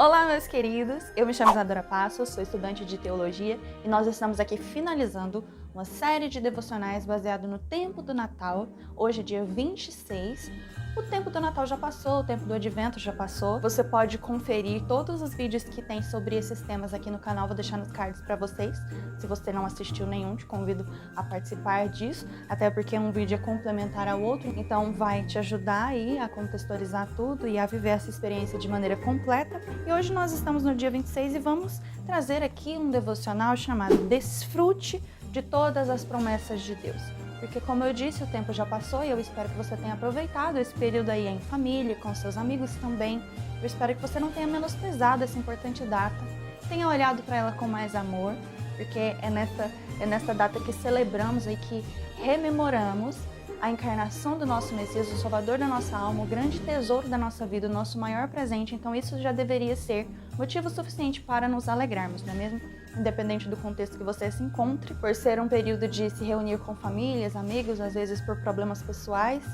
Olá, meus queridos! Eu me chamo Isadora Passos, sou estudante de teologia e nós estamos aqui finalizando uma série de devocionais baseado no tempo do Natal. Hoje é dia 26. O tempo do Natal já passou, o tempo do Advento já passou. Você pode conferir todos os vídeos que tem sobre esses temas aqui no canal, vou deixar nos cards para vocês. Se você não assistiu nenhum, te convido a participar disso, até porque um vídeo é complementar ao outro, então vai te ajudar aí a contextualizar tudo e a viver essa experiência de maneira completa. E hoje nós estamos no dia 26 e vamos trazer aqui um devocional chamado Desfrute de todas as promessas de Deus. Porque, como eu disse, o tempo já passou e eu espero que você tenha aproveitado esse período aí em família, com seus amigos também. Eu espero que você não tenha menosprezado essa importante data, tenha olhado para ela com mais amor, porque é nessa data que celebramos e que rememoramos a encarnação do nosso Messias, o Salvador da nossa alma, o grande tesouro da nossa vida, o nosso maior presente. Então isso já deveria ser motivo suficiente para nos alegrarmos, não é mesmo? Independente do contexto que você se encontre, por ser um período de se reunir com famílias, amigos, às vezes por problemas pessoais,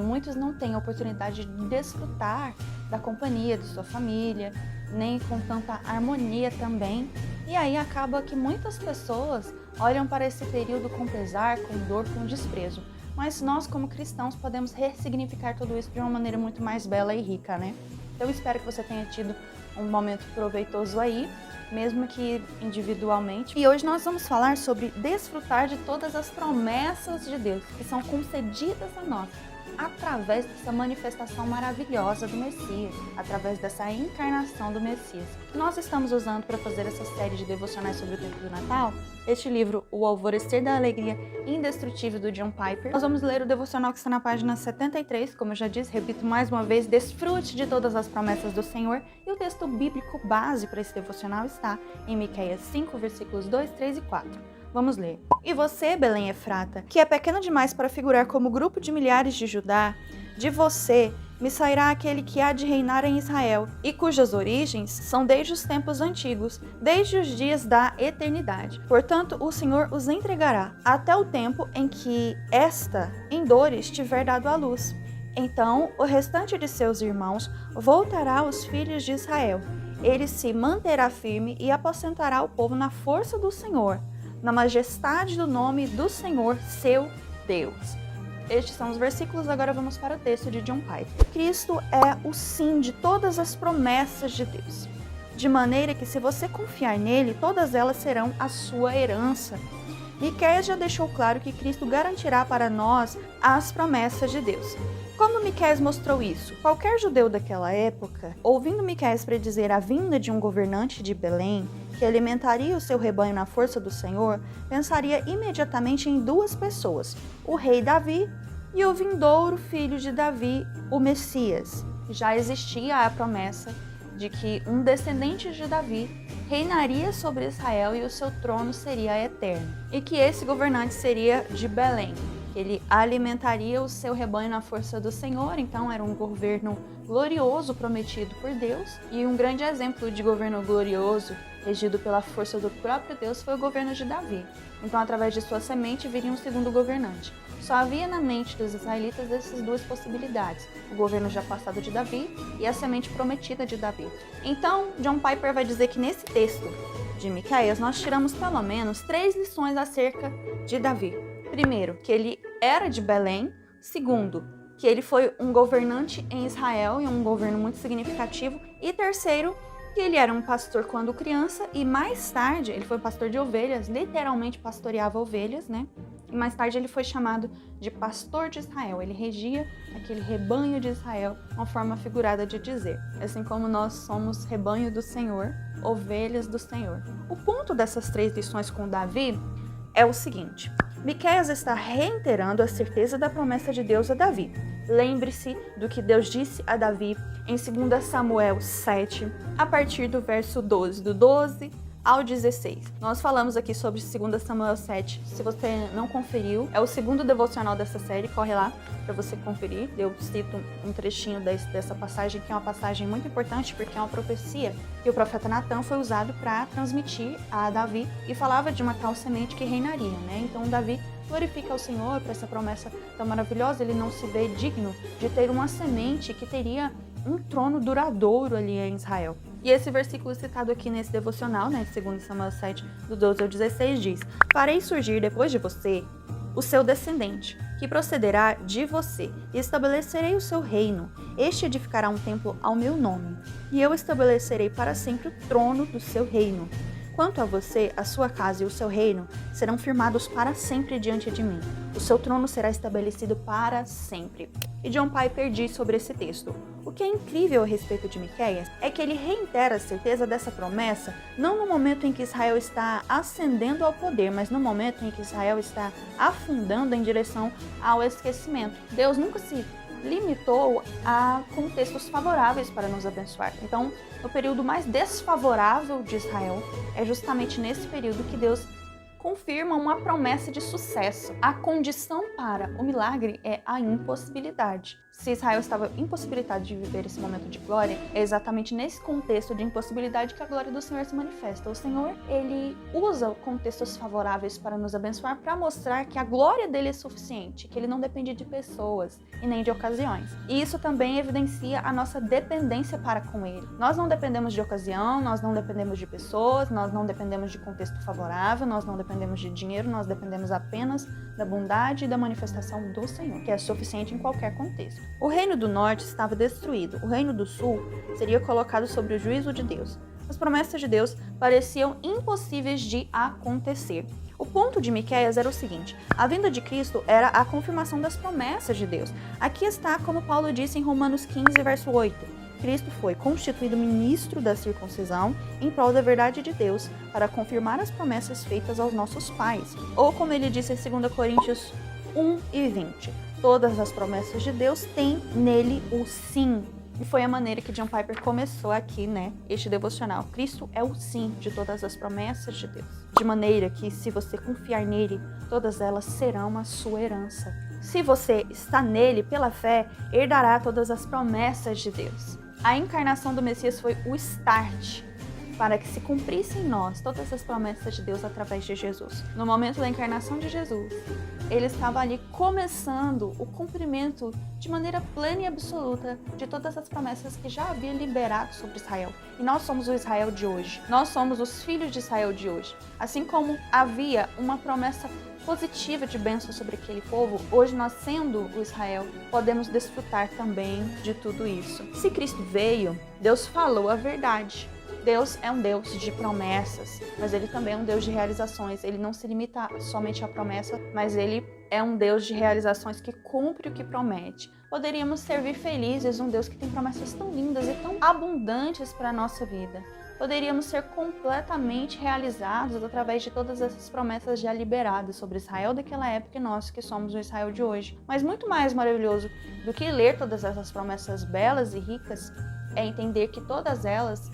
muitos não têm a oportunidade de desfrutar da companhia de sua família, nem com tanta harmonia também. E aí acaba que muitas pessoas olham para esse período com pesar, com dor, com desprezo. Mas nós, como cristãos, podemos ressignificar tudo isso de uma maneira muito mais bela e rica, né? Eu espero que você tenha tido um momento proveitoso aí, mesmo que individualmente. E hoje nós vamos falar sobre desfrutar de todas as promessas de Deus que são concedidas a nós através dessa manifestação maravilhosa do Messias, através dessa encarnação do Messias. Nós estamos usando para fazer essa série de devocionais sobre o tempo do Natal, este livro, O Alvorecer da Alegria Indestrutível, do John Piper. Nós vamos ler o devocional que está na página 73, como eu já disse, repito mais uma vez, desfrute de todas as promessas do Senhor. E o texto bíblico base para esse devocional está em Miqueias 5, versículos 2, 3 e 4. Vamos ler. E você, Belém Efrata, que é pequeno demais para figurar como grupo de milhares de Judá, de você me sairá aquele que há de reinar em Israel, e cujas origens são desde os tempos antigos, desde os dias da eternidade. Portanto, o Senhor os entregará, até o tempo em que esta, em dores, tiver dado à luz. Então, o restante de seus irmãos voltará aos filhos de Israel. Ele se manterá firme e aposentará o povo na força do Senhor, na majestade do nome do Senhor, seu Deus. Estes são os versículos, agora vamos para o texto de John Piper. Cristo é o sim de todas as promessas de Deus, de maneira que se você confiar nele, todas elas serão a sua herança. Miqueias já deixou claro que Cristo garantirá para nós as promessas de Deus. Como Miqueias mostrou isso? Qualquer judeu daquela época, ouvindo Miqueias predizer a vinda de um governante de Belém, que alimentaria o seu rebanho na força do Senhor, pensaria imediatamente em duas pessoas, o rei Davi e o vindouro filho de Davi, o Messias. Já existia a promessa de que um descendente de Davi reinaria sobre Israel e o seu trono seria eterno, e que esse governante seria de Belém. Ele alimentaria o seu rebanho na força do Senhor, então era um governo glorioso prometido por Deus, e um grande exemplo de governo glorioso, regido pela força do próprio Deus, foi o governo de Davi. Então, através de sua semente, viria um segundo governante. Só havia na mente dos israelitas essas duas possibilidades, o governo já passado de Davi e a semente prometida de Davi. Então, John Piper vai dizer que nesse texto de Miqueias, nós tiramos pelo menos 3 lições acerca de Davi. Primeiro, que ele era de Belém. Segundo, que ele foi um governante em Israel e um governo muito significativo. E terceiro, que ele era um pastor quando criança e mais tarde ele foi pastor de ovelhas, literalmente pastoreava ovelhas, né? E mais tarde ele foi chamado de pastor de Israel. Ele regia aquele rebanho de Israel, uma forma figurada de dizer. Assim como nós somos rebanho do Senhor, ovelhas do Senhor. O ponto dessas 3 lições com Davi é o seguinte: Miqueias está reiterando a certeza da promessa de Deus a Davi. Lembre-se do que Deus disse a Davi em 2 Samuel 7, a partir do verso 12, do 12 ao 16. Nós falamos aqui sobre 2 Samuel 7. Se você não conferiu, é o segundo devocional dessa série, corre lá para você conferir. Eu cito um trechinho dessa passagem, que é uma passagem muito importante, porque é uma profecia que o profeta Natan foi usado para transmitir a Davi e falava de uma tal semente que reinaria, né? Então Davi glorifica ao Senhor por essa promessa tão maravilhosa. Ele não se vê digno de ter uma semente que teria um trono duradouro ali em Israel. E esse versículo citado aqui nesse devocional, né, de 2 Samuel 7, do 12 ao 16, diz: Farei surgir depois de você o seu descendente, que procederá de você, e estabelecerei o seu reino. Este edificará um templo ao meu nome, e eu estabelecerei para sempre o trono do seu reino. Quanto a você, a sua casa e o seu reino serão firmados para sempre diante de mim. O seu trono será estabelecido para sempre. E John Piper diz sobre esse texto: o que é incrível a respeito de Miqueias é que ele reitera a certeza dessa promessa não no momento em que Israel está ascendendo ao poder, mas no momento em que Israel está afundando em direção ao esquecimento. Deus nunca se limitou a contextos favoráveis para nos abençoar. Então, o período mais desfavorável de Israel é justamente nesse período que Deus confirma uma promessa de sucesso. A condição para o milagre é a impossibilidade. Se Israel estava impossibilitado de viver esse momento de glória, é exatamente nesse contexto de impossibilidade que a glória do Senhor se manifesta. O Senhor, ele usa contextos favoráveis para nos abençoar, para mostrar que a glória dele é suficiente, que ele não depende de pessoas e nem de ocasiões. E isso também evidencia a nossa dependência para com ele. Nós não dependemos de ocasião, nós não dependemos de pessoas, nós não dependemos de contexto favorável, nós não dependemos de dinheiro, nós dependemos apenas da bondade e da manifestação do Senhor, que é suficiente em qualquer contexto. O reino do norte estava destruído, o reino do sul seria colocado sob o juízo de Deus. As promessas de Deus pareciam impossíveis de acontecer. O ponto de Miqueias era o seguinte: a vinda de Cristo era a confirmação das promessas de Deus. Aqui está como Paulo disse em Romanos 15, verso 8. Cristo foi constituído ministro da circuncisão em prol da verdade de Deus, para confirmar as promessas feitas aos nossos pais. Ou como ele disse em 2 Coríntios 1 e 20, todas as promessas de Deus têm nele o sim. E foi a maneira que John Piper começou aqui, né, este devocional. Cristo é o sim de todas as promessas de Deus. De maneira que, se você confiar nele, todas elas serão a sua herança. Se você está nele pela fé, herdará todas as promessas de Deus. A encarnação do Messias foi o start para que se cumprissem em nós todas as promessas de Deus através de Jesus. No momento da encarnação de Jesus, ele estava ali começando o cumprimento de maneira plena e absoluta de todas as promessas que já havia liberado sobre Israel. E nós somos o Israel de hoje. Nós somos os filhos de Israel de hoje. Assim como havia uma promessa positiva de bênção sobre aquele povo, hoje nós, sendo o Israel, podemos desfrutar também de tudo isso. Se Cristo veio, Deus falou a verdade. Deus é um Deus de promessas, mas ele também é um Deus de realizações. Ele não se limita somente à promessa, mas ele é um Deus de realizações que cumpre o que promete. Poderíamos servir felizes um Deus que tem promessas tão lindas e tão abundantes para a nossa vida. Poderíamos ser completamente realizados através de todas essas promessas já liberadas sobre Israel daquela época e nós que somos o Israel de hoje. Mas muito mais maravilhoso do que ler todas essas promessas belas e ricas é entender que todas elas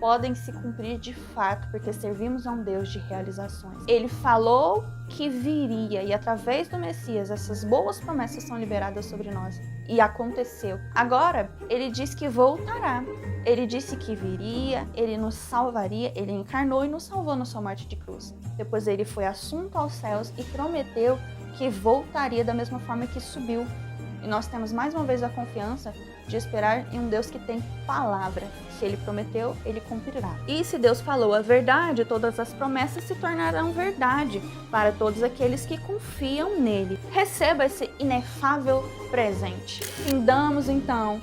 podem se cumprir de fato, porque servimos a um Deus de realizações. Ele falou que viria e através do Messias essas boas promessas são liberadas sobre nós. E aconteceu. Agora, ele diz que voltará. Ele disse que viria, ele nos salvaria, ele encarnou e nos salvou na sua morte de cruz. Depois ele foi assunto aos céus e prometeu que voltaria da mesma forma que subiu. E nós temos mais uma vez a confiança de esperar em um Deus que tem palavra. Se ele prometeu, ele cumprirá. E se Deus falou a verdade, todas as promessas se tornarão verdade para todos aqueles que confiam nele. Receba esse inefável presente. Findamos então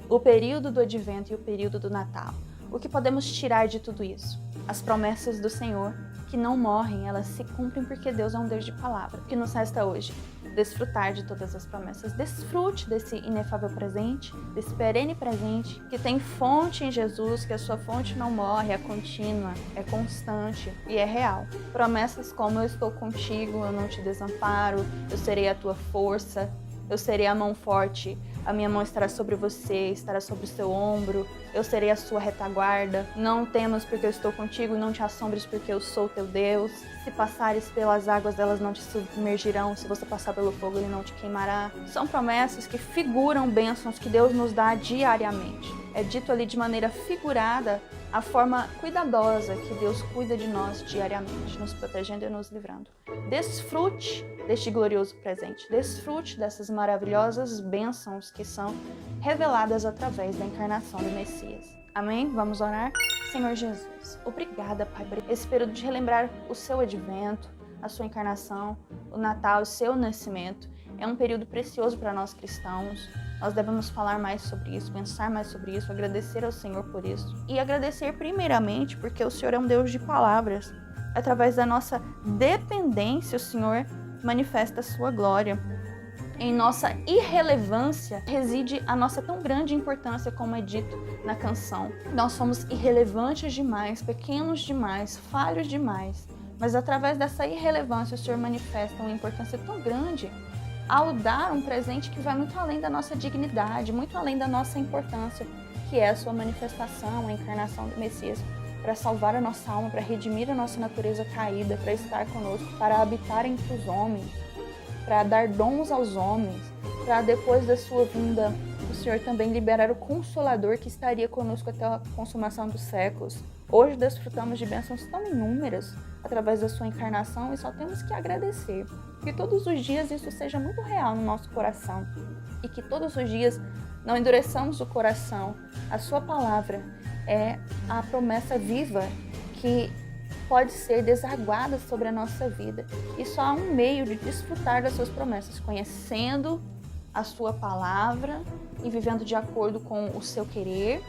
o período do Advento e o período do Natal. O que podemos tirar de tudo isso? As promessas do Senhor, que não morrem, elas se cumprem porque Deus é um Deus de palavra. O que nos resta hoje? Desfrutar de todas as promessas. Desfrute desse inefável presente, desse perene presente, que tem fonte em Jesus, que a sua fonte não morre, é contínua, é constante e é real. Promessas como: eu estou contigo, eu não te desamparo, eu serei a tua força, eu serei a mão forte, a minha mão estará sobre você, estará sobre o seu ombro, eu serei a sua retaguarda. Não temas porque eu estou contigo, não te assombres porque eu sou teu Deus. Se passares pelas águas, elas não te submergirão. Se você passar pelo fogo, ele não te queimará. São promessas que figuram bênçãos que Deus nos dá diariamente. É dito ali de maneira figurada a forma cuidadosa que Deus cuida de nós diariamente, nos protegendo e nos livrando. Desfrute deste glorioso presente. Desfrute dessas maravilhosas bênçãos que são reveladas através da encarnação do Messias. Amém? Vamos orar? Senhor Jesus, obrigada, Pai, por esse período de relembrar o seu advento, a sua encarnação, o Natal, o seu nascimento. É um período precioso para nós cristãos. Nós devemos falar mais sobre isso, pensar mais sobre isso, agradecer ao Senhor por isso. E agradecer primeiramente porque o Senhor é um Deus de palavras. Através da nossa dependência, o Senhor manifesta a sua glória. Em nossa irrelevância reside a nossa tão grande importância, como é dito na canção. Nós somos irrelevantes demais, pequenos demais, falhos demais. Mas através dessa irrelevância, o Senhor manifesta uma importância tão grande ao dar um presente que vai muito além da nossa dignidade, muito além da nossa importância, que é a sua manifestação, a encarnação do Messias, para salvar a nossa alma, para redimir a nossa natureza caída, para estar conosco, para habitar entre os homens, para dar dons aos homens, para depois da sua vinda, o Senhor também liberar o Consolador que estaria conosco até a consumação dos séculos. Hoje desfrutamos de bênçãos tão inúmeras através da sua encarnação e só temos que agradecer. Que todos os dias isso seja muito real no nosso coração e que todos os dias não endureçamos o coração. A sua palavra é a promessa viva que pode ser desaguada sobre a nossa vida. E só há um meio de desfrutar das suas promessas, conhecendo a sua palavra e vivendo de acordo com o seu querer.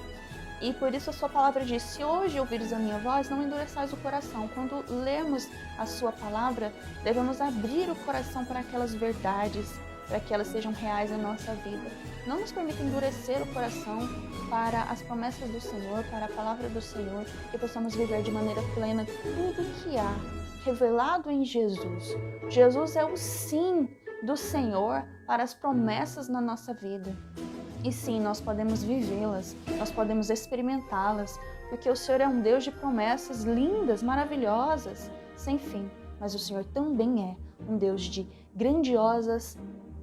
E por isso a sua palavra diz: se hoje ouvires a minha voz, não endureçais o coração. Quando lermos a sua palavra, devemos abrir o coração para aquelas verdades, para que elas sejam reais na nossa vida. Não nos permita endurecer o coração para as promessas do Senhor, para a palavra do Senhor, que possamos viver de maneira plena tudo que há revelado em Jesus. Jesus é o sim do Senhor para as promessas na nossa vida. E sim, nós podemos vivê-las, nós podemos experimentá-las, porque o Senhor é um Deus de promessas lindas, maravilhosas, sem fim. Mas o Senhor também é um Deus de grandiosas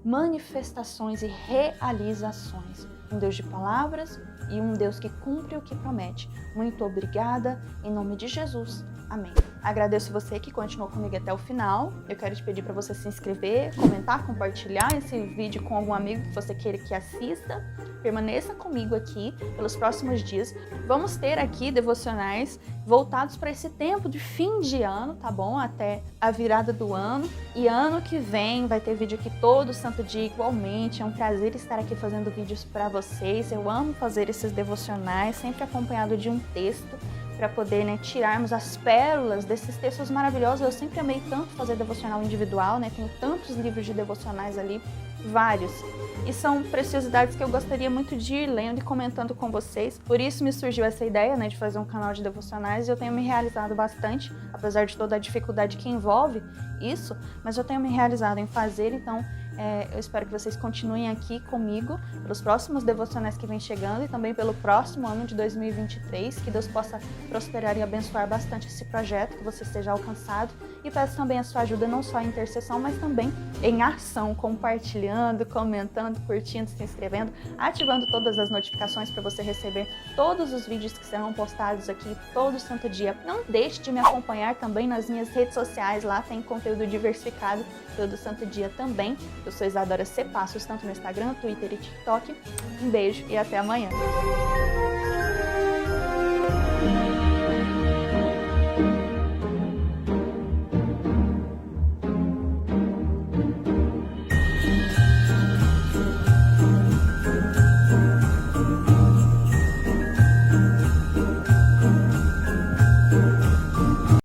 manifestações e realizações. Um Deus de palavras e um Deus que cumpre o que promete. Muito obrigada, em nome de Jesus. Amém. Agradeço você que continuou comigo até o final. Eu quero te pedir para você se inscrever, comentar, compartilhar esse vídeo com algum amigo que você queira que assista. Permaneça comigo aqui pelos próximos dias. Vamos ter aqui devocionais voltados para esse tempo de fim de ano, tá bom? Até a virada do ano. E ano que vem vai ter vídeo aqui todo santo dia igualmente. É um prazer estar aqui fazendo vídeos para vocês. Eu amo fazer esses devocionais, sempre acompanhado de um texto, para poder, tirarmos as pérolas desses textos maravilhosos. Eu sempre amei tanto fazer devocional individual, tenho tantos livros de devocionais ali, vários. E são preciosidades que eu gostaria muito de ir lendo e comentando com vocês. Por isso me surgiu essa ideia, de fazer um canal de devocionais, e eu tenho me realizado bastante, apesar de toda a dificuldade que envolve isso, mas eu tenho me realizado em fazer, então eu espero que vocês continuem aqui comigo pelos próximos devocionais que vem chegando e também pelo próximo ano de 2023, que Deus possa prosperar e abençoar bastante esse projeto, que você seja alcançado, e peço também a sua ajuda não só em intercessão, mas também em ação, compartilhando, comentando, curtindo, se inscrevendo, ativando todas as notificações para você receber todos os vídeos que serão postados aqui todo santo dia. Não deixe de me acompanhar também nas minhas redes sociais, lá tem conteúdo diversificado todo santo dia também. Eu sou Isadora C. Passos, tanto no Instagram, Twitter e TikTok. Um beijo e até amanhã.